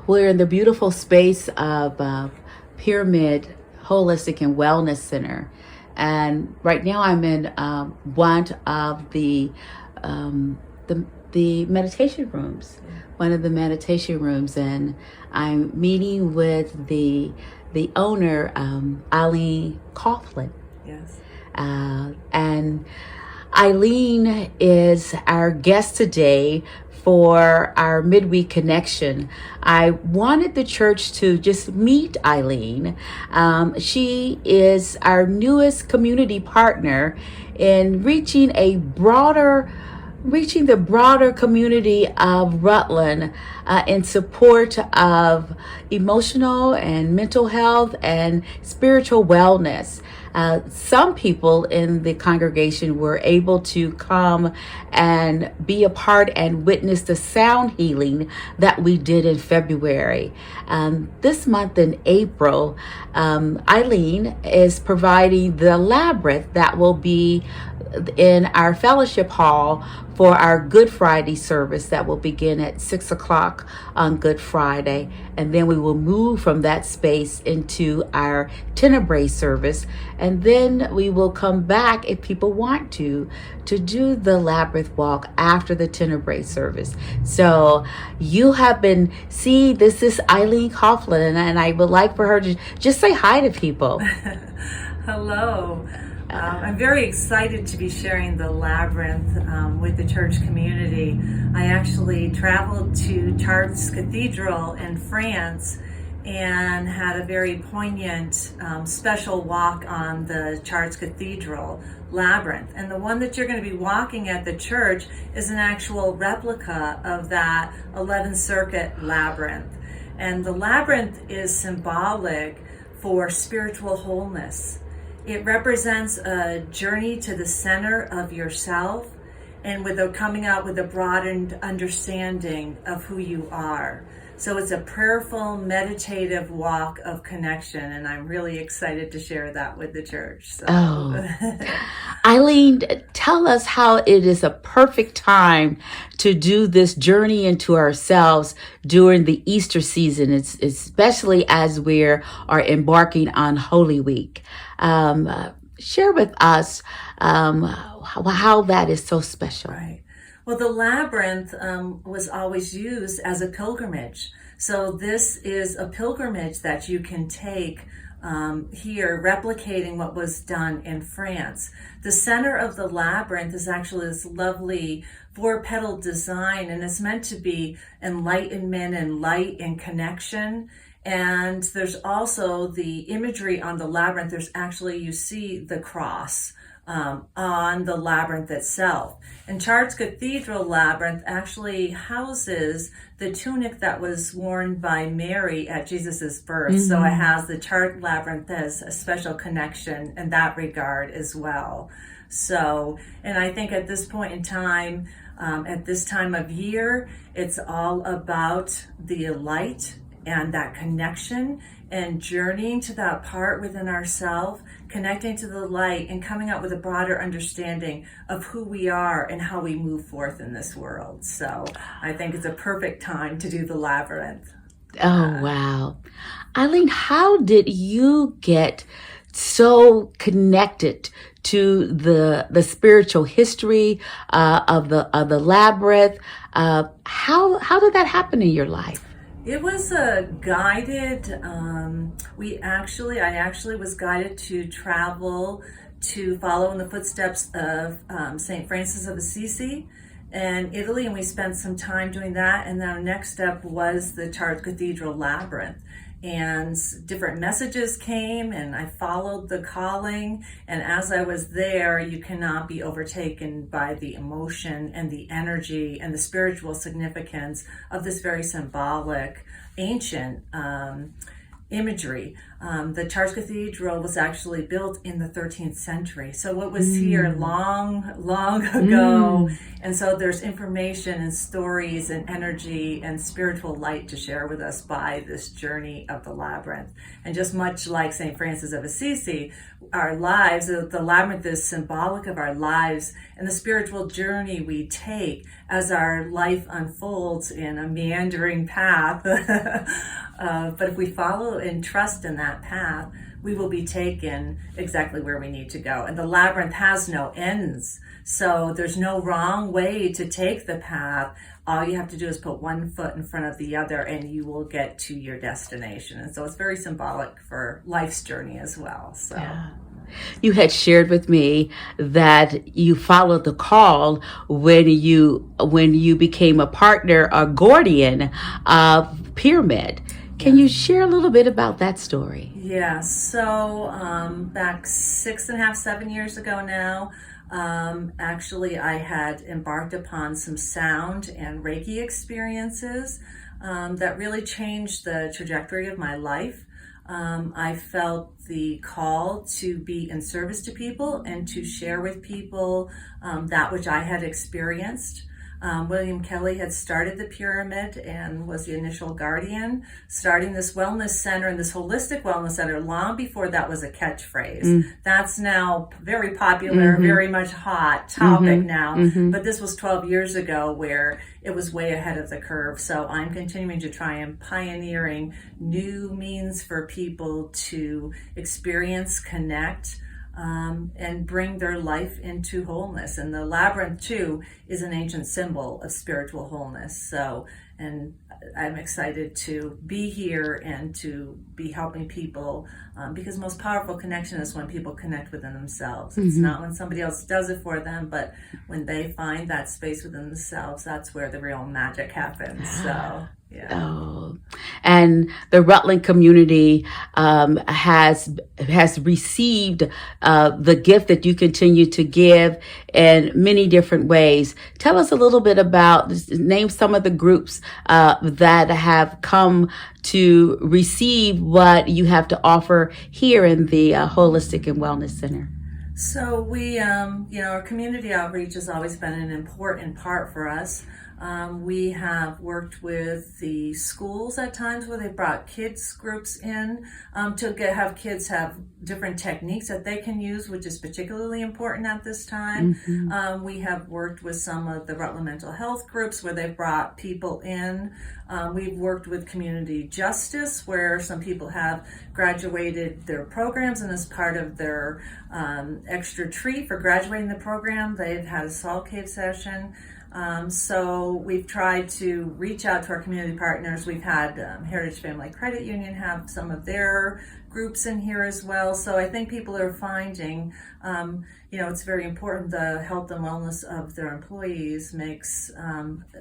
We're in the beautiful space of Pyramid Holistic and Wellness Center. And right now I'm in one of the meditation rooms, one of the meditation rooms, and I'm meeting with the owner, Eileen Coughlin. Yes. And Eileen is our guest today for our midweek connection. I wanted the church to just meet Eileen. She is our newest community partner in reaching the broader community of Rutland in support of emotional and mental health and spiritual wellness. Some people in the congregation were able to come and be a part and witness the sound healing that we did in February. This month in April, Eileen is providing the Labyrinth that will be in our fellowship hall for our Good Friday service that will begin at 6 o'clock on Good Friday. And then we will move from that space into our Tenebrae service. And then we will come back, if people want to do the Labyrinth walk after the Tenebrae service. So you have been seeing, this is Eileen Coughlin, and I would like for her to just say hi to people. Hello. I'm very excited to be sharing the Labyrinth with the church community. I actually traveled to Chartres Cathedral in France and had a very poignant special walk on the Chartres Cathedral Labyrinth. And the one that you're going to be walking at the church is an actual replica of that 11th Circuit Labyrinth. And the Labyrinth is symbolic for spiritual wholeness. It represents a journey to the center of yourself and coming out with a broadened understanding of who you are. So it's a prayerful, meditative walk of connection, and I'm really excited to share that with the church. So. Eileen, tell us how it is a perfect time to do this journey into ourselves during the Easter season, especially as we are embarking on Holy Week. Share with us how that is so special. Right. Well, the Labyrinth was always used as a pilgrimage. So this is a pilgrimage that you can take here, replicating what was done in France. The center of the Labyrinth is actually this lovely 4-petal design, and it's meant to be enlightenment and light and connection. And there's also the imagery on the Labyrinth. There's actually, you see the cross on the Labyrinth itself. And Chartres Cathedral Labyrinth actually houses the tunic that was worn by Mary at Jesus's birth. Mm-hmm. So it has the Chartres Labyrinth as a special connection in that regard as well. So, and I think at this point in time, at this time of year, it's all about the light and that connection and journeying to that part within ourselves, connecting to the light and coming out with a broader understanding of who we are and how we move forth in this world. So I think it's a perfect time to do the Labyrinth. Oh, wow. Eileen, how did you get so connected to the spiritual history of the Labyrinth? How did that happen in your life? It was a guided, I actually was guided to travel to follow in the footsteps of St. Francis of Assisi in Italy, and we spent some time doing that. And then our next step was the Chartres Cathedral Labyrinth. And different messages came, and I followed the calling. And as I was there, you cannot be overtaken by the emotion and the energy and the spiritual significance of this very symbolic, ancient imagery. The Chartres Cathedral was actually built in the 13th century. So it was here long, long ago. And so there's information and stories and energy and spiritual light to share with us by this journey of the labyrinth. And just much like St. Francis of Assisi, our lives, the labyrinth is symbolic of our lives and the spiritual journey we take as our life unfolds in a meandering path. But if we follow and trust in that path, we will be taken exactly where we need to go. And the labyrinth has no ends. So there's no wrong way to take the path. All you have to do is put one foot in front of the other and you will get to your destination. And so it's very symbolic for life's journey as well. So. Yeah. You had shared with me that you followed the call when you became a partner, a guardian of Pyramid. Can you share a little bit about that story? Yeah, so back 6.5, 7 years ago now, actually I had embarked upon some sound and Reiki experiences that really changed the trajectory of my life. I felt the call to be in service to people and to share with people that which I had experienced. William Kelly had started the Pyramid and was the initial guardian, starting this wellness center and this holistic wellness center long before that was a catchphrase. That's now very popular, very much hot topic now, but this was 12 years ago where it was way ahead of the curve. So I'm continuing to try and pioneering new means for people to experience, connect, and bring their life into wholeness. And the labyrinth too is an ancient symbol of spiritual wholeness. So, and I'm excited to be here and to be helping people because most powerful connection is when people connect within themselves. It's not when somebody else does it for them, but when they find that space within themselves, that's where the real magic happens. So. Yeah. Oh, and the Rutland community has received the gift that you continue to give in many different ways. Tell us a little bit about, name some of the groups that have come to receive what you have to offer here in the Holistic and Wellness Center. So we, our community outreach has always been an important part for us. We have worked with the schools at times where they brought kids groups in to have kids have different techniques that they can use, which is particularly important at this time. We have worked with some of the Rutland mental health groups where they've brought people in. We've worked with community justice where some people have graduated their programs, and as part of their extra treat for graduating the program, they've had a salt cave session. So we've tried to reach out to our community partners. We've had Heritage Family Credit Union have some of their groups in here as well. So I think people are finding, it's very important. The health and wellness of their employees makes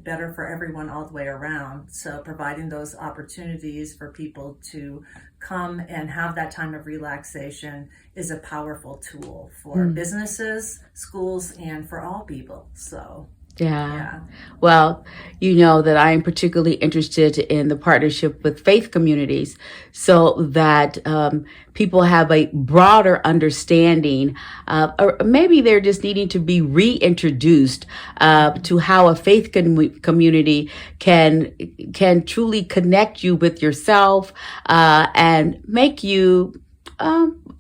better for everyone all the way around. So providing those opportunities for people to come and have that time of relaxation is a powerful tool for businesses, schools, and for all people. So. Yeah. Well, you know that I am particularly interested in the partnership with faith communities so that people have a broader understanding, or maybe they're just needing to be reintroduced to how a faith community can truly connect you with yourself and make you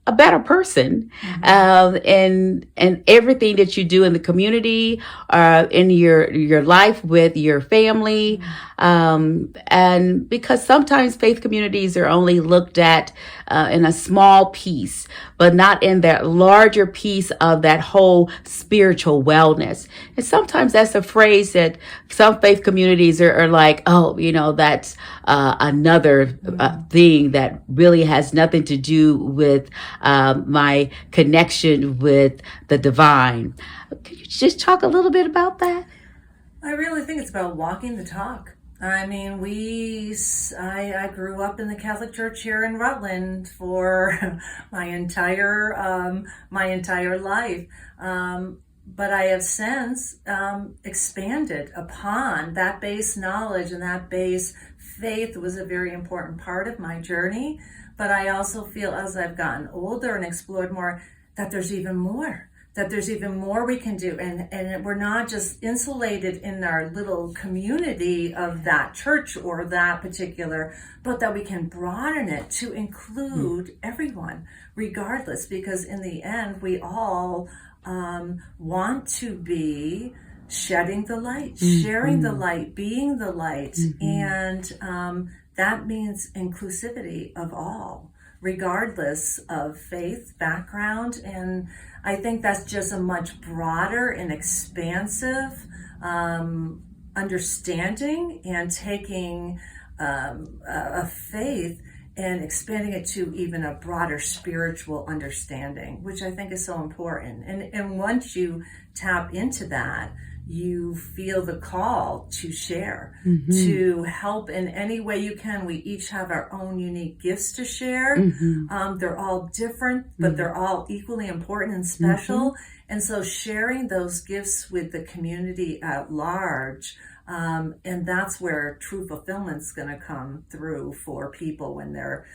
a better person, and everything that you do in the community, in your life with your family, and because sometimes faith communities are only looked at in a small piece, but not in that larger piece of that whole spiritual wellness. And sometimes that's a phrase that some faith communities are like, oh, that's another thing that really has nothing to do with my connection with the divine. Can you just talk a little bit about that? I really think it's about walking the talk. I mean, I grew up in the Catholic Church here in Rutland for my entire life. but I have since expanded upon that base knowledge, and that base faith was a very important part of my journey. But I also feel as I've gotten older and explored more that there's even more, we can do. And we're not just insulated in our little community of that church or that particular, but that we can broaden it to include everyone, regardless, because in the end, we all want to be shedding the light, sharing the light, being the light. And that means inclusivity of all, regardless of faith, background. And I think that's just a much broader and expansive understanding, and taking a faith and expanding it to even a broader spiritual understanding, which I think is so important. And once you tap into that, you feel the call to share, to help in any way you can. We each have our own unique gifts to share. They're all different, but they're all equally important and special. And so sharing those gifts with the community at large, and that's where true fulfillment's going to come through for people, when we're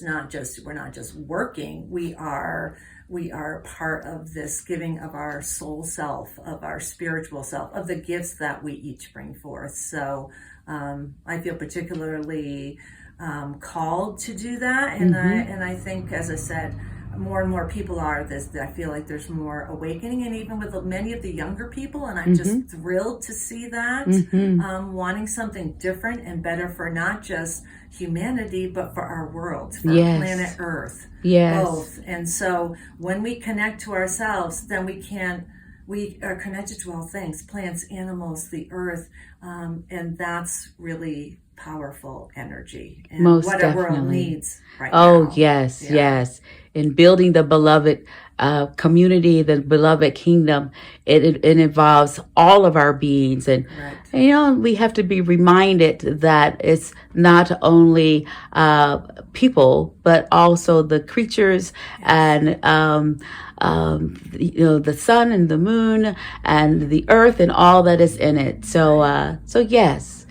not just working, we are part of this giving of our soul self, of our spiritual self, of the gifts that we each bring forth. So I feel particularly called to do that, and I think, as I said, more and more people are this. I feel like there's more awakening, and even with many of the younger people, and I'm just thrilled to see that, wanting something different and better for not just humanity, but for our world, for our planet Earth, both. And so when we connect to ourselves, then we are connected to all things, plants, animals, the earth, and that's really powerful energy, and Most what definitely. our world needs right now. Oh, yes. In building the beloved community, the beloved kingdom, it involves all of our beings. And, we have to be reminded that it's not only people, but also the creatures, and the sun and the moon and the earth and all that is in it. So yes.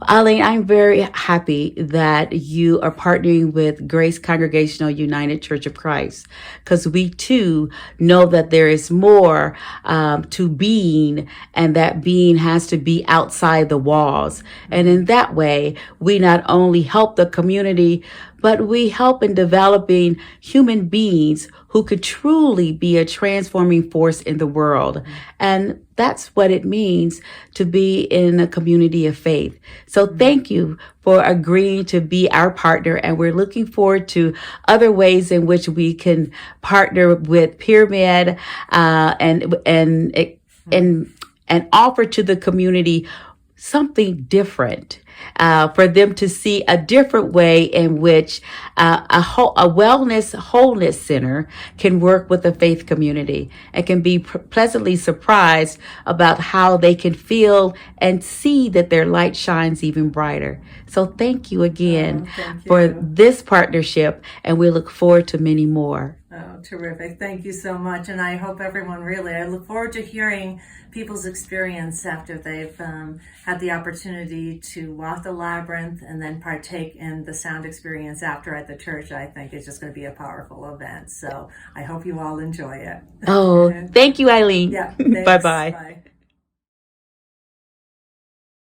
Eileen, I'm very happy that you are partnering with Grace Congregational United Church of Christ, because we too know that there is more to being, and that being has to be outside the walls. And in that way, we not only help the community, but we help in developing human beings who could truly be a transforming force in the world. And that's what it means to be in a community of faith. So thank you for agreeing to be our partner. And we're looking forward to other ways in which we can partner with Pyramid and offer to the community something different. For them to see a different way in which a wellness wholeness center can work with the faith community, and can be pleasantly surprised about how they can feel and see that their light shines even brighter. So thank you again for this partnership, and we look forward to many more. Oh, terrific. Thank you so much. And I hope everyone I look forward to hearing people's experience after they've had the opportunity to walk the labyrinth and then partake in the sound experience after at the church. I think it's just going to be a powerful event. So I hope you all enjoy it. Oh, thank you, Eileen. Yeah. Bye-bye. Bye.